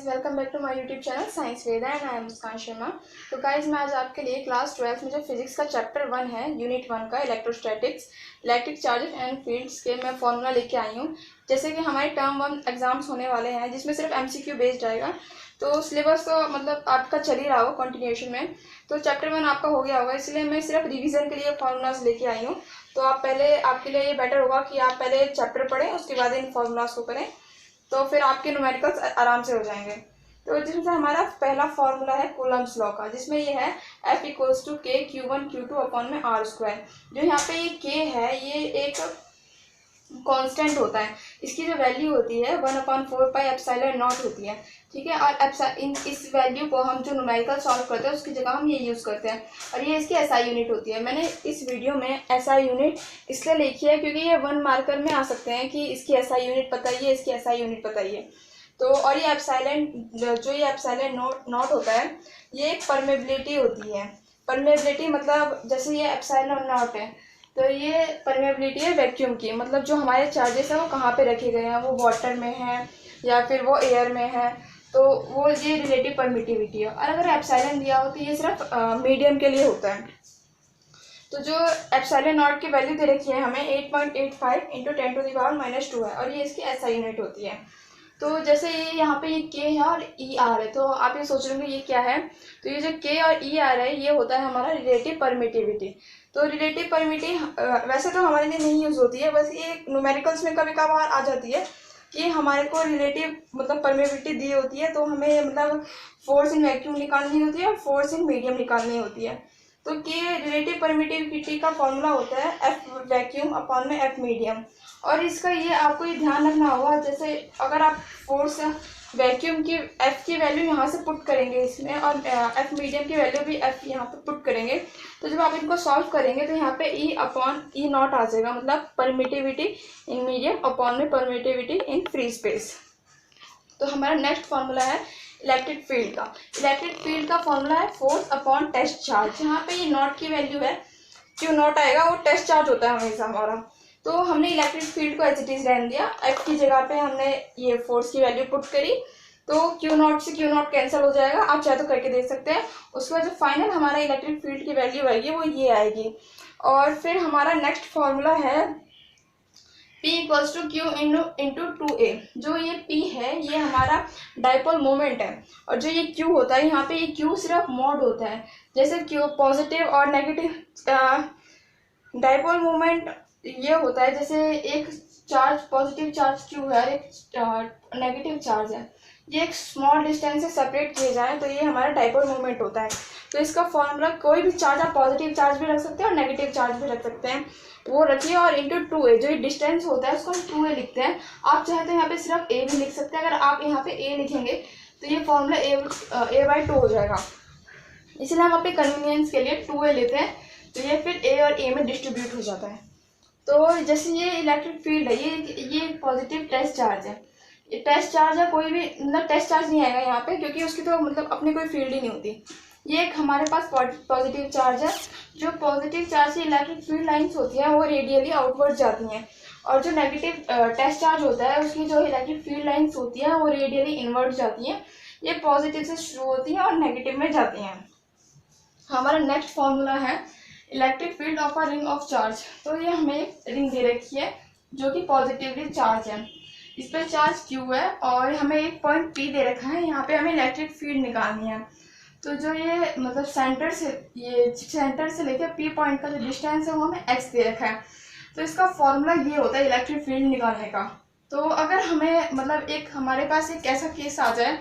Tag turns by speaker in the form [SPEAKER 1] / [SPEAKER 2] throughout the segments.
[SPEAKER 1] Welcome back to my YouTube channel science Veda and I am Muskan Sharma. तो guys, मैं आज आपके लिए क्लास 12 में जो फिजिक्स का चैप्टर 1 है, यूनिट 1 का electrostatics, electric charges and fields के मैं फॉर्मूला लेके आई हूँ। जैसे कि हमारे टर्म 1 एग्जाम्स होने वाले हैं जिसमें सिर्फ MCQ बेस्ड आएगा, तो सिलेबस तो मतलब आपका चल ही रहा हो कंटिन्यूएशन में। तो चैप्टर 1 आपका हो गया होगा, इसलिए मैं सिर्फ रिविजन के लिए फॉर्मूलाज लेके आई हूँ। तो आप पहले, आपके लिए ये बेटर होगा कि आप पहले चैप्टर पढ़ें, उसके बाद इन फॉर्मूलाज को करें, तो फिर आपके न्यूमेरिकल्स आराम से हो जाएंगे। तो जिसमें से हमारा पहला फॉर्मूला है कूलम्ब्स लॉ का, जिसमें ये है F = K Q1 Q2 upon में R²। जो यहाँ पे ये K है, ये एक कांस्टेंट होता है। इसकी जो वैल्यू होती है 1/4πε0 होती है, ठीक है। और इस वैल्यू को हम जो न्यूमेरिकल सॉल्व करते हैं उसकी जगह हम ये यूज़ करते हैं, और ये इसकी SI यूनिट होती है। मैंने इस वीडियो में SI यूनिट इसलिए लिखी है क्योंकि ये 1 मार्कर में आ सकते हैं कि इसकी SI यूनिट बताइए, इसकी SI यूनिट बताइए। तो और ये एप्सिलॉन, जो ये एप्सिलॉन नॉट होता है, ये एक परमेबिलिटी होती है। परमेबिलिटी मतलब जैसे ये एप्सिलॉन नॉट है, तो ये परमेबिलिटी है वैक्यूम की, मतलब जो हमारे चार्जेस हैं वो कहाँ पे रखे गए हैं, वो वाटर में है या फिर वो एयर में है, तो वो ये रिलेटिव परमिटिविटी है। और अगर एप्सिलॉन दिया हो तो ये सिर्फ मीडियम के लिए होता है। तो जो एप्सिलॉन नॉट की वैल्यू दे रखी है हमें 8.85 × 10⁻⁻² है, और ये इसकी SI यूनिट होती है। तो जैसे ये यहाँ पे ये K है और ER है, तो आप ये सोच रहे होंगे ये क्या है। तो ये जो K और ER है, ये होता है हमारा रिलेटिव परमिटिविटी। तो रिलेटिव परमिटिविटी वैसे तो हमारे लिए नहीं यूज़ होती है, बस ये न्यूमेरिकल्स में कभी कभार आ जाती है कि हमारे को रिलेटिव मतलब परमिटिविटी दी होती है, तो हमें मतलब फोर्स इन वैक्यूम निकालनी होती है और फोर्स इन मीडियम निकालनी होती है। तो K रिलेटिव परमिटिविटी का फॉर्मूला होता है F वैक्यूम अपॉन में F मीडियम। और इसका ये आपको ये ध्यान रखना होगा, जैसे अगर आप फोर्स वैक्यूम की F की वैल्यू यहाँ से पुट करेंगे इसमें, और F मीडियम की वैल्यू भी F यहाँ पे पुट करेंगे, तो जब आप इनको सॉल्व करेंगे तो यहाँ पे E/E0 आ जाएगा, मतलब परमिटिविटी इन मीडियम अपॉन में परमिटिविटी इन फ्री स्पेस। तो हमारा नेक्स्ट फॉर्मूला है इलेक्ट्रिक फील्ड का। इलेक्ट्रिक फील्ड का फॉर्मूला है फोर्स अपॉन टेस्ट चार्ज। यहाँ पे ये नॉट की वैल्यू है, Q0 आएगा, वो टेस्ट चार्ज होता है हमेशा हमारा। तो हमने इलेक्ट्रिक फील्ड को एज इट इज रहने दिया, F की जगह पे हमने ये फोर्स की वैल्यू पुट करी, तो Q0 से Q0 कैंसिल हो जाएगा, आप चाहे तो करके देख सकते हैं। उसके बाद जो फाइनल हमारा इलेक्ट्रिक फील्ड की वैल्यू आएगी वो ये आएगी। और फिर हमारा नेक्स्ट फॉर्मूला है P = Q × 2A। जो ये P है ये हमारा डाइपोल मोमेंट है, और जो ये Q होता है, यहाँ पे ये Q सिर्फ मोड होता है। जैसे Q पॉजिटिव और नेगेटिव डाइपोल मोमेंट ये होता है, जैसे एक चार्ज पॉजिटिव चार्ज Q है और एक नेगेटिव चार्ज है, ये एक स्मॉल डिस्टेंस से सेपरेट किए जाएं तो ये हमारा डाइपोल मोमेंट होता है। तो इसका फॉर्मूला, कोई भी चार्ज आप पॉजिटिव चार्ज भी रख सकते हैं और नेगेटिव चार्ज भी रख सकते हैं, वो रखिए, और इंटू 2A, जो ये डिस्टेंस होता है उसको हम 2A लिखते हैं। आप चाहे तो यहाँ पे सिर्फ A भी लिख सकते हैं। अगर आप यहाँ पे A लिखेंगे तो ये फॉर्मूला A/2 हो जाएगा, इसलिए हम अपने कन्वीनियंस के लिए 2A लेते हैं, तो ये फिर A और A में डिस्ट्रीब्यूट हो जाता है। तो जैसे ये इलेक्ट्रिक फील्ड है, ये पॉजिटिव टेस्ट चार्ज है, ये टेस्ट चार्ज है, कोई भी मतलब टेस्ट चार्ज नहीं आएगा यहाँ पे, क्योंकि उसकी तो मतलब अपनी कोई फील्ड ही नहीं होती। ये एक हमारे पास पॉजिटिव चार्ज है। जो पॉजिटिव चार्ज की इलेक्ट्रिक फील्ड लाइंस होती हैं वो रेडियली आउटवर्ड जाती हैं, और जो नेगेटिव टेस्ट चार्ज होता है उसकी जो इलेक्ट्रिक फील्ड लाइंस होती हैं वो रेडियली इनवर्ड जाती हैं। ये पॉजिटिव से शुरू होती हैं और नेगेटिव में जाती हैं। हमारा नेक्स्ट फॉर्मूला है electric field of a ring of charge. तो ये हमें एक रिंग दे रखी है जो कि पॉजिटिवली चार्ज है, इस पर चार्ज Q है, और हमें एक पॉइंट P दे रखा है, यहाँ पे हमें इलेक्ट्रिक फील्ड निकालनी है। तो जो ये मतलब सेंटर से लेकर P पॉइंट का जो डिस्टेंस है वो हमें x दे रखा है। तो इसका फॉर्मूला ये होता है इलेक्ट्रिक फील्ड निकालने का। तो अगर हमें मतलब एक हमारे पास एक ऐसा केस आ जाए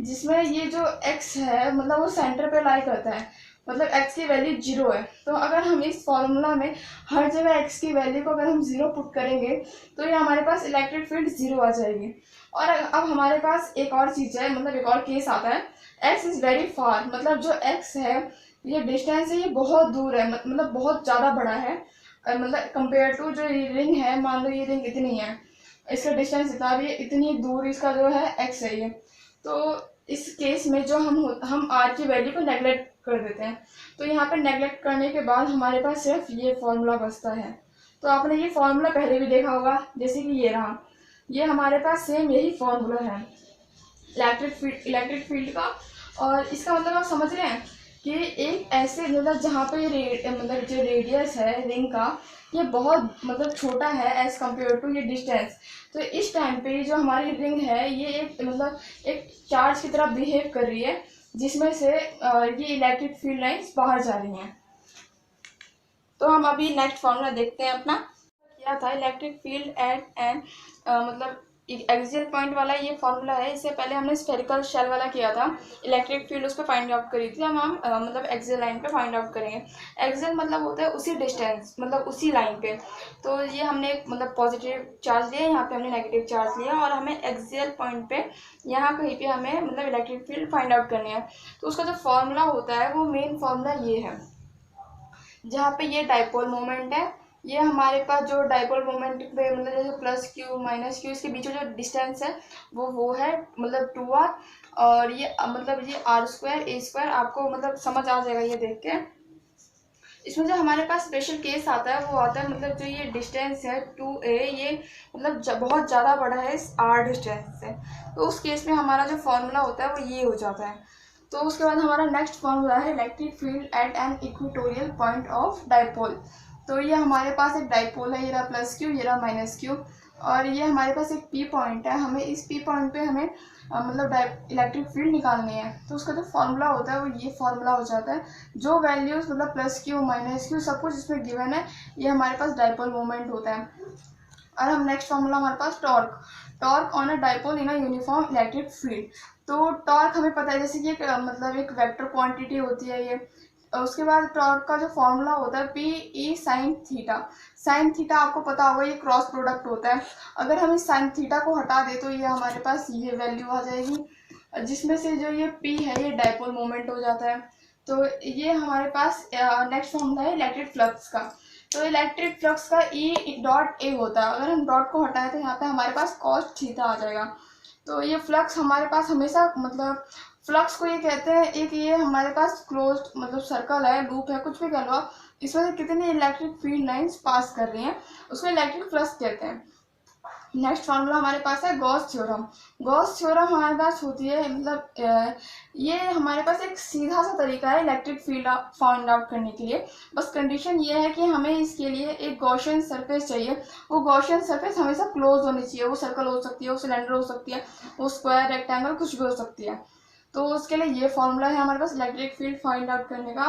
[SPEAKER 1] जिसमें ये जो x है मतलब वो सेंटर पे लाई करता है, मतलब x की वैल्यू 0 है, तो अगर हम इस फॉर्मूला में हर जगह x की वैल्यू को अगर हम 0 पुट करेंगे तो ये हमारे पास इलेक्ट्रिक फील्ड 0 आ जाएगी। और अब हमारे पास एक और चीज़ है, मतलब एक और केस आता है, x इज़ वेरी फार, मतलब जो x है ये डिस्टेंस है, ये बहुत दूर है, मतलब बहुत ज़्यादा बड़ा है, मतलब कंपेयर टू जो ये रिंग है, मान लो ये रिंग इतनी है, इसका डिस्टेंस इतना भी है, इतनी दूर इसका जो है x है ये। तो इस केस में जो हम r की वैल्यू को नेगलेक्ट कर देते हैं, तो यहाँ पे नेगलेक्ट करने के बाद हमारे पास सिर्फ ये फॉर्मूला बचता है। तो आपने ये फॉर्मूला पहले भी देखा होगा, जैसे कि ये रहा, ये हमारे पास सेम यही फॉर्मूला है। इलेक्ट्रिक फील्ड का। और इसका मतलब आप समझ रहे हैं कि एक ऐसे मतलब जहाँ पे मतलब जो रेडियस है रिंग का ये बहुत मतलब छोटा है एज कम्पेयर टू ये डिस्टेंस। तो इस टाइम पे जो हमारी रिंग है ये एक मतलब एक चार्ज की तरह बिहेव कर रही है, जिसमें से ये इलेक्ट्रिक फील्ड लाइंस बाहर जा रही हैं। तो हम अभी नेक्स्ट फॉर्मूला देखते हैं अपना। क्या था इलेक्ट्रिक फील्ड एट एन मतलब एक्सियल पॉइंट वाला ये फॉर्मूला है। इससे पहले हमने स्फेरिकल शेल वाला किया था, इलेक्ट्रिक फील्ड उस पर फाइंड आउट करी थी। हम मतलब एक्सियल लाइन पे फाइंड आउट करेंगे। एक्सियल मतलब होता है उसी डिस्टेंस मतलब उसी लाइन पे। तो ये हमने मतलब पॉजिटिव चार्ज लिया, यहाँ पे हमने नेगेटिव चार्ज लिया और हमें एक्सियल पॉइंट पे यहाँ कहीं पे हमें मतलब इलेक्ट्रिक फील्ड फाइंड आउट करनी है। तो उसका जो फॉर्मूला होता है वो मेन फॉर्मूला ये है, जहाँ पे ये डाइपोल मोमेंट है, ये हमारे पास जो डाइपोल मोमेंट पे मतलब जैसे प्लस क्यू माइनस क्यू इसके बीच में जो डिस्टेंस है वो है मतलब 2r। और ये मतलब ये r² a² आपको मतलब समझ आ जाएगा ये देख के। इसमें जो हमारे पास स्पेशल केस आता है वो आता है मतलब जो ये डिस्टेंस है 2a ये मतलब बहुत ज़्यादा बड़ा है इस r डिस्टेंस से। तो उस केस में हमारा जो फॉर्मूला होता है वो ये हो जाता है। तो उसके बाद हमारा नेक्स्ट फॉर्मूला है electric field at an equatorial point of dipole. तो ये हमारे पास एक डाइपोल है, ये रहा प्लस क्यू, ये रहा माइनस क्यू, और ये हमारे पास एक पी पॉइंट है। हमें इस पी पॉइंट पे हमें मतलब इलेक्ट्रिक फील्ड निकालनी है। तो उसका जो फॉर्मूला होता है वो ये फॉर्मूला हो जाता है। जो वैल्यूज मतलब प्लस क्यू माइनस क्यू सब कुछ इसमें गिवन है, ये हमारे पास डाइपोल मोमेंट होता है। और हम नेक्स्ट फॉर्मूला हमारे पास torque on a dipole in a uniform electric field. तो टॉर्क हमें पता है जैसे कि एक मतलब एक वेक्टर क्वांटिटी होती है ये। उसके बाद टॉर्क का जो फॉर्मूला होता है P E sine theta. Sine theta आपको पता होगा ये क्रॉस प्रोडक्ट होता है। अगर हम इस साइन थीटा को हटा दें तो ये हमारे पास ये वैल्यू आ जाएगी, जिसमें से जो ये पी है ये डाइपोल मोमेंट हो जाता है। तो ये हमारे पास नेक्स्ट फॉर्मूला है इलेक्ट्रिक फ्लक्स का। तो इलेक्ट्रिक फ्लक्स का ई डॉट ए होता है। अगर हम डॉट को हटाएं तो यहाँ पे हमारे पास कॉस थीटा आ जाएगा। तो ये फ्लक्स हमारे पास हमेशा मतलब फ्लक्स को ये कहते हैं एक ये हमारे पास क्लोज्ड मतलब सर्कल है, लूप है, कुछ भी कह लो आप, इसमें से कितनी इलेक्ट्रिक फील्ड लाइंस पास कर रही हैं उसको इलेक्ट्रिक फ्लक्स कहते हैं। नेक्स्ट फॉर्मूला हमारे पास है गॉस थ्योरम। गॉस थ्योरम हमारे पास होती है मतलब ये हमारे पास एक सीधा सा तरीका है इलेक्ट्रिक फील्ड फाइंड आउट करने के लिए। बस कंडीशन ये है कि हमें इसके लिए एक गॉसियन सरफेस चाहिए। वो गॉसियन सरफेस हमेशा क्लोज होनी चाहिए। वो सर्कल हो सकती है, वो सिलेंडर हो सकती है, वो स्क्वायर रेक्टेंगल कुछ भी हो सकती है। तो उसके लिए ये फॉर्मूला है हमारे पास इलेक्ट्रिक फील्ड फाइंड आउट करने का।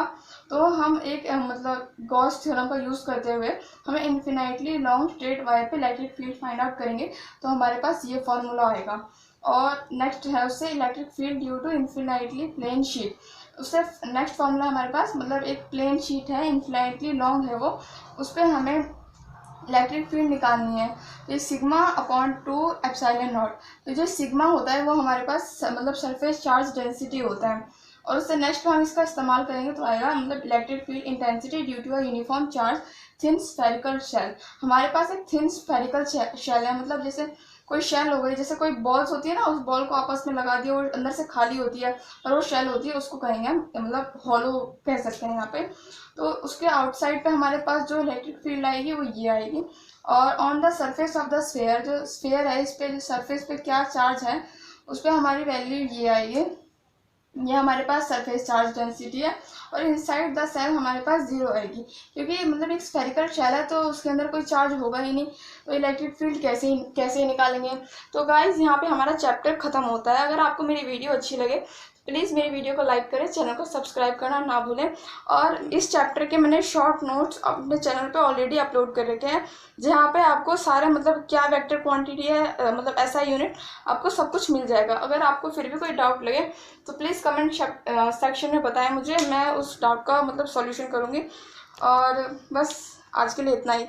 [SPEAKER 1] तो हम एक मतलब गॉस थ्योरम का यूज़ करते हुए हमें इन्फिनाइटली लॉन्ग स्ट्रेट वायर पे इलेक्ट्रिक फील्ड फाइंड आउट करेंगे तो हमारे पास ये फॉर्मूला आएगा। और नेक्स्ट है उससे electric field due to infinitely plane sheet. उससे नेक्स्ट फॉर्मूला हमारे पास मतलब एक प्लेन शीट है, इन्फिनाइटली लॉन्ग है वो, उस पर हमें इलेक्ट्रिक फील्ड निकालनी है। तो ये सिग्मा अपॉन 2 एप्सिलॉन नॉट। तो जो सिग्मा होता है वो हमारे पास मतलब सरफेस चार्ज डेंसिटी होता है। और उससे नेक्स्ट हम इसका इस्तेमाल करेंगे तो आएगा मतलब electric field intensity due to a uniform charge thin spherical shell. हमारे पास एक थिन स्फेरिकल शेल है, मतलब जैसे कोई शेल हो गई, जैसे कोई बॉल्स होती है ना, उस बॉल को आपस में लगा दिया और अंदर से खाली होती है और वो शेल होती है, उसको कहेंगे हम मतलब हॉलो कह सकते हैं यहाँ पे। तो उसके आउटसाइड पे हमारे पास जो इलेक्ट्रिक फील्ड आएगी वो ये आएगी। और on the surface of the sphere, जो स्फेयर है इस पे जो सरफेस पे क्या चार्ज है उस पर हमारी वैल्यू ये आएगी। ये हमारे पास सरफेस चार्ज डेंसिटी है। और इनसाइड द सेल हमारे पास 0 आएगी, क्योंकि मतलब एक स्फेरिकल शेल है तो उसके अंदर कोई चार्ज होगा ही नहीं, तो इलेक्ट्रिक फील्ड कैसे निकालेंगे। तो गाइज यहाँ पे हमारा चैप्टर खत्म होता है। अगर आपको मेरी वीडियो अच्छी लगे प्लीज़ मेरी वीडियो को लाइक करें, चैनल को सब्सक्राइब करना ना भूलें। और इस चैप्टर के मैंने शॉर्ट नोट्स अपने चैनल पे ऑलरेडी अपलोड कर रखे हैं, जहाँ पे आपको सारे मतलब क्या वेक्टर क्वांटिटी है मतलब ऐसा यूनिट आपको सब कुछ मिल जाएगा। अगर आपको फिर भी कोई डाउट लगे तो प्लीज़ कमेंट सेक्शन में बताएं मुझे, मैं उस डाउट का मतलब सॉल्यूशन करूँगी। और बस आज के लिए इतना ही।